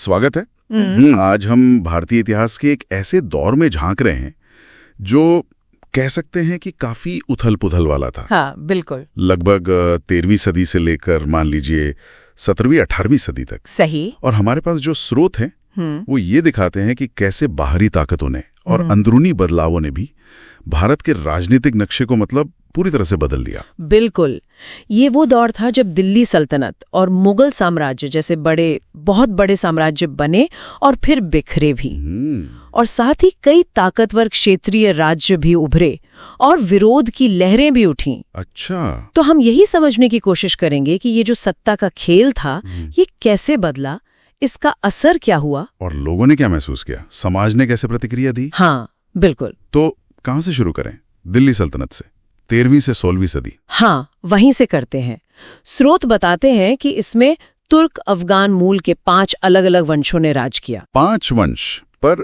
स्वागत है। आज हम भारतीय इतिहास के एक ऐसे दौर में झांक रहे हैं जो कह सकते हैं कि काफी उथल-पुथल वाला था। हाँ, बिल्कुल। लगभग 13वीं सदी से लेकर मान लीजिए 17वीं 18वीं सदी तक। सही। और हमारे पास जो स्रोत हैं वो ये दिखाते हैं कि कैसे बाहरी ताकतों ने और अंदरूनी बदलावों ने भी भारत के राजनीतिक नक्शे को मतलब पूरी तरह से बदल दिया। बिल्कुल। ये वो दौर था जब दिल्ली सल्तनत और मुगल साम्राज्य जैसे बहुत बड़े साम्राज्य बने और फिर बिखरे भी। और साथ ही कई ताकतवर क्षेत्रीय राज्य भी उभरे और विरोध की लहरें भी उठीं। अच्छा। तो हम यही समझने की कोशिश करेंगे कि ये जो सत्ता का खेल था ये कैसे बदला, इसका असर क्या हुआ और लोगों ने क्या महसूस किया, समाज ने कैसे प्रतिक्रिया दी। हाँ, बिल्कुल। तो कहाँ से शुरू करें? दिल्ली सल्तनत से, 13वीं से 16वीं सदी। हाँ, वहीं से करते हैं। स्रोत बताते हैं कि इसमें तुर्क अफगान मूल के 5 अलग-अलग वंशों ने राज किया। 5 वंश, पर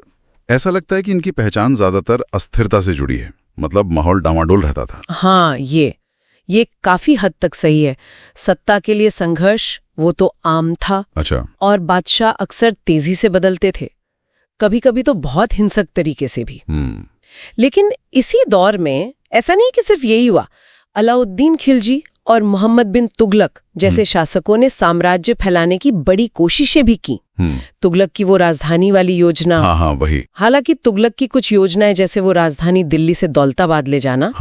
ऐसा लगता है कि इनकी पहचान ज्यादातर अस्थिरता से जुड़ी है, मतलब माहौल डामाडोल रहता था। हाँ, ये काफी हद तक सही है। सत्ता के लिए संघर्ष वो तो आम था। अच्छा। और बादशाह अक्सर तेजी से बदलते थे, कभी-कभी तो बहुत हिंसक तरीके से भी। लेकिन इसी दौर में ऐसा नहीं कि सिर्फ यही हुआ। अलाउद्दीन खिलजी और मोहम्मद बिन तुगलक जैसे शासकों ने साम्राज्य फैलाने की बड़ी कोशिशें भी की। तुगलक की वो राजधानी वाली योजना। हाँ, वही। हालांकि तुगलक की कुछ योजनाएं जैसे वो राजधानी दिल्ली से दौलताबाद ले जाना,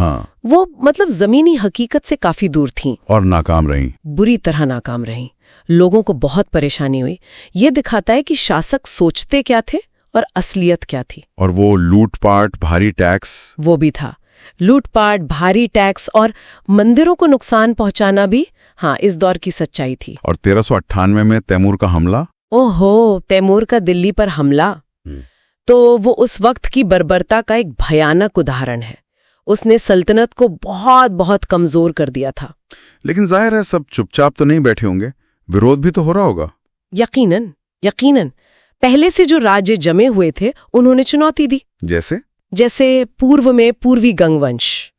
वो मतलब जमीनी हकीकत से काफी दूर थीं और नाकाम रहीं। बुरी तरह नाकाम रहीं। लोगों को बहुत परेशानी हुई। ये दिखाता है कि शासक सोचते क्या थे और असलियत क्या थी। और वो लूटपाट, भारी टैक्स, वो भी था। लूटपाट, भारी टैक्स और मंदिरों को नुकसान पहुंचाना भी, हाँ, इस दौर की सच्चाई थी। और 1398 में तैमूर का हमला। ओहो, तैमूर का दिल्ली पर हमला तो वो उस वक्त की बर्बरता का एक भयानक उदाहरण है। उसने सल्तनत को बहुत बहुत कमजोर कर दिया था। लेकिन जाहिर है सब चुपचाप तो नहीं बैठे होंगे, विरोध भी तो हो रहा होगा। यकीनन पहले से जो राज्य जमे हुए थे उन्होंने चुनौती दी। जैसे पूर्व में पूर्वी गंगवंश,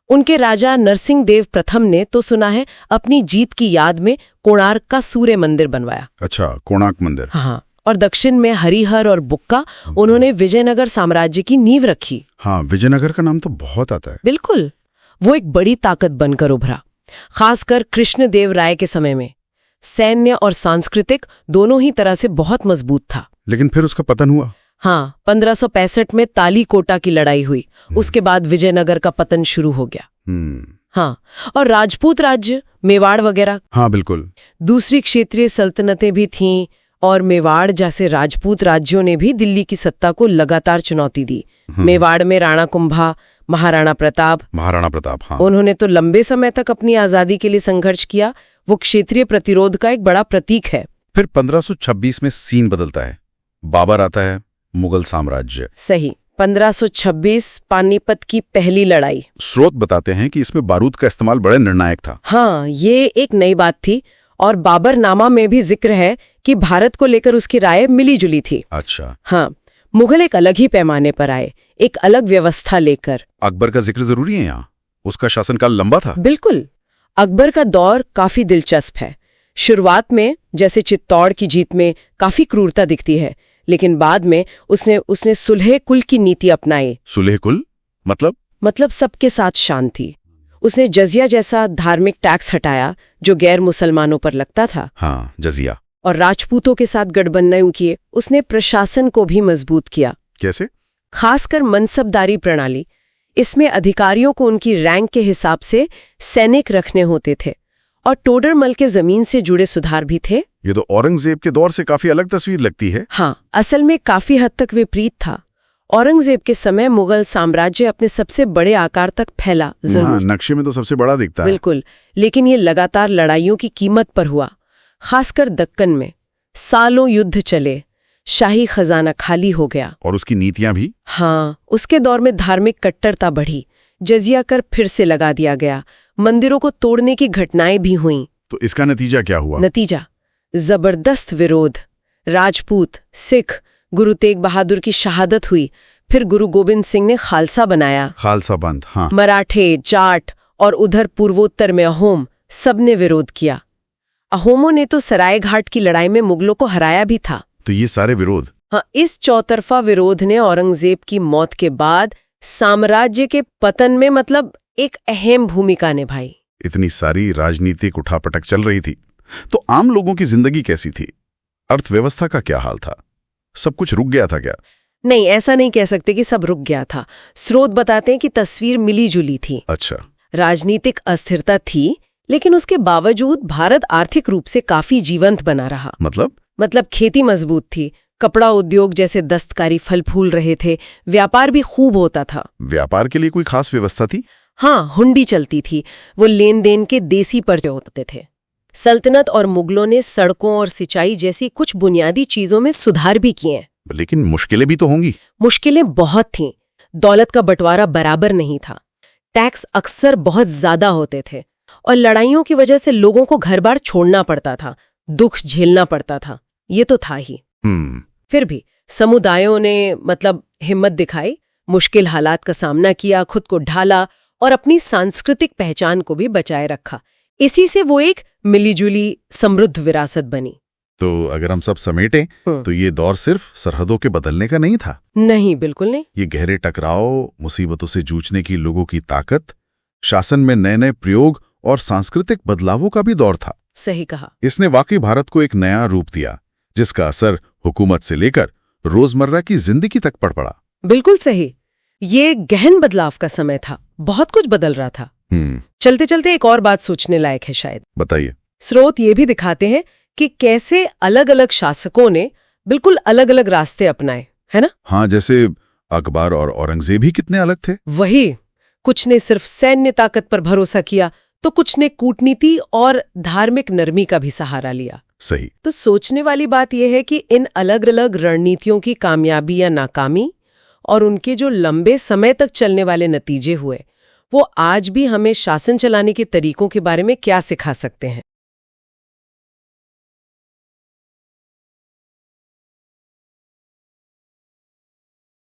उनके राजा नरसिंह देव प्रथम ने तो सुना है अपनी जीत की याद में कोणार्क का सूर्य मंदिर बनवाया। अच्छा, कोणार्क मंदिर। हाँ, और दक्षिण में हरिहर और बुक्का उन्होंने विजयनगर साम्राज्य की नींव रखी। हाँ, विजयनगर का नाम तो बहुत आता है। बिल्कुल, वो एक बड़ी ताकत बनकर उभरा, खासकर कृष्णदेव राय के समय में। सैन्य और सांस्कृतिक दोनों ही तरह से बहुत मजबूत था। लेकिन फिर उसका पतन हुआ। हाँ, 1565 में तालीकोटा की लड़ाई हुई। उसके बाद विजयनगर का पतन शुरू हो गया। हाँ, और राजपूत राज्य, मेवाड़ वगैरह। हाँ, बिल्कुल। दूसरी क्षेत्रीय सल्तनतें भी थीं और मेवाड़ जैसे राजपूत राज्यों ने भी दिल्ली की सत्ता को लगातार चुनौती दी। मेवाड़ में राणा कुंभा, महाराणा प्रताप, हाँ। उन्होंने तो लंबे समय तक अपनी आजादी के लिए संघर्ष किया। वो क्षेत्रीय प्रतिरोध का एक बड़ा प्रतीक है। फिर 1526 में सीन बदलता है, बाबर आता है, मुगल साम्राज्य। सही, 1526 पानीपत की पहली लड़ाई। स्रोत बताते हैं कि इसमें बारूद का इस्तेमाल बड़े निर्णायक था। हाँ, ये एक नई बात थी और बाबरनामा में भी जिक्र है कि भारत को लेकर उसकी राय मिली जुली थी। अच्छा। हाँ, मुगल एक अलग ही पैमाने पर आए, एक अलग व्यवस्था लेकर। अकबर का जिक्र जरूरी है यहाँ, उसका शासनकाल लंबा था। बिल्कुल, अकबर का दौर काफी दिलचस्प है। शुरुआत में जैसे चित्तौड़ की जीत में काफी क्रूरता दिखती है, लेकिन बाद में उसने सुलह कुल की नीति अपनाई। सुलह कुल मतलब सबके साथ शांति। उसने जजिया जैसा धार्मिक टैक्स हटाया जो गैर मुसलमानों पर लगता था। हाँ, जजिया। और राजपूतों के साथ गठबंधन किए। उसने प्रशासन को भी मजबूत किया। कैसे? खासकर मनसबदारी प्रणाली। इसमें अधिकारियों को उनकी रैंक के हिसाब से सैनिक रखने होते थे और टोडरमल के जमीन से जुड़े सुधार भी थे। ये तो औरंगजेब के दौर से काफी अलग तस्वीर लगती है। हाँ, असल में काफी हद तक विपरीत था। औरंगजेब के समय मुगल साम्राज्य अपने सबसे बड़े आकार तक फैला, जरूर नक्शे में तो सबसे बड़ा दिखता है। बिल्कुल, लेकिन ये लगातार लड़ाइयों की कीमत पर हुआ। खासकर दक्कन में सालों युद्ध चले, शाही खजाना खाली हो गया। और उसकी नीतियां भी। हाँ, उसके दौर में धार्मिक कट्टरता बढ़ी, जजिया कर फिर से लगा दिया गया, मंदिरों को तोड़ने की घटनाएं भी हुईं। तो इसका नतीजा क्या हुआ? नतीजा जबरदस्त विरोध। राजपूत, सिख, गुरु तेग बहादुर की शहादत हुई। फिर गुरु गोविंद सिंह ने खालसा बनाया। खालसा बंद, हाँ। मराठे, जाट और उधर पूर्वोत्तर में अहोम, सबने विरोध किया। अहोमों ने तो सरायघाट की लड़ाई में मुगलों को हराया भी था। तो ये सारे विरोध। हाँ, इस चौतरफा विरोध ने औरंगजेब की मौत के बाद साम्राज्य के पतन में मतलब एक अहम भूमिका निभाई। इतनी सारी राजनीतिक उठापटक चल रही थी, तो आम लोगों की जिंदगी कैसी थी? अर्थव्यवस्था का क्या हाल था? सब कुछ रुक गया था क्या? नहीं, ऐसा नहीं कह सकते कि सब रुक गया था। स्रोत बताते हैं कि तस्वीर मिली जुली थी। अच्छा। राजनीतिक अस्थिरता थी, लेकिन उसके बावजूद भारत आर्थिक रूप से काफी जीवंत बना रहा। मतलब खेती मजबूत थी, कपड़ा उद्योग जैसे दस्तकारी फल फूल रहे थे, व्यापार भी खूब होता था। व्यापार के लिए कोई खास व्यवस्था थी? हाँ, हुंडी चलती थी, वो लेन देन के देसी पर्चे होते थे। सल्तनत और मुगलों ने सड़कों और सिंचाई जैसी कुछ बुनियादी चीजों में सुधार भी किए। लेकिन मुश्किलें भी तो होंगी। मुश्किलें बहुत थीं। दौलत का बंटवारा बराबर नहीं था, टैक्स अक्सर बहुत ज्यादा होते थे, और लड़ाइयों की वजह से लोगों को घर बार छोड़ना पड़ता था, दुख झेलना पड़ता था। ये तो था ही। फिर भी समुदायों ने हिम्मत दिखाई, मुश्किल हालात का सामना किया, खुद को ढाला और अपनी सांस्कृतिक पहचान को भी बचाए रखा। इसी से वो एक मिलीजुली समृद्ध विरासत बनी। तो अगर हम सब समेटें तो ये दौर सिर्फ सरहदों के बदलने का नहीं था। नहीं, बिल्कुल नहीं। ये गहरे टकराव, मुसीबतों से जूझने की लोगों की ताकत, शासन में नए नए प्रयोग और सांस्कृतिक बदलावों का भी दौर था। सही कहा। इसने वाकई भारत को एक नया रूप दिया, जिसका असर हुकूमत से लेकर रोजमर्रा की जिंदगी तक पड़। बिल्कुल सही। ये गहन बदलाव का समय था, बहुत कुछ बदल रहा था। चलते चलते एक और बात सोचने लायक है शायद। बताइए। स्रोत ये भी दिखाते हैं कि कैसे अलग अलग शासकों ने बिल्कुल अलग अलग रास्ते अपनाए, है ना? हाँ, जैसे अकबर और औरंगजेब ही कितने अलग थे। वही, कुछ ने सिर्फ सैन्य ताकत पर भरोसा किया, तो कुछ ने कूटनीति और धार्मिक नरमी का भी सहारा लिया। सही। तो सोचने वाली बात यह है कि इन अलग अलग रणनीतियों की कामयाबी या नाकामी और उनके जो लंबे समय तक चलने वाले नतीजे हुए, वो आज भी हमें शासन चलाने के तरीकों के बारे में क्या सिखा सकते हैं।